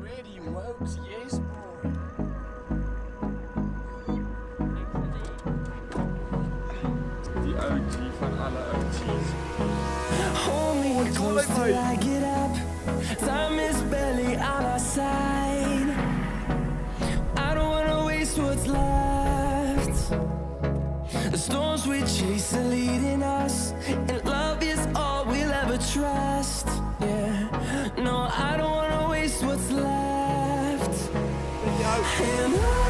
Pretty Wokes, yes, boy. Die OG von alle OGs. Hold me close till I get up. Time is barely on our side. I don't wanna waste what's left. The storms we chase are leading us, and love is all we'll ever trust. Yeah, no, I don't wanna waste what's left. And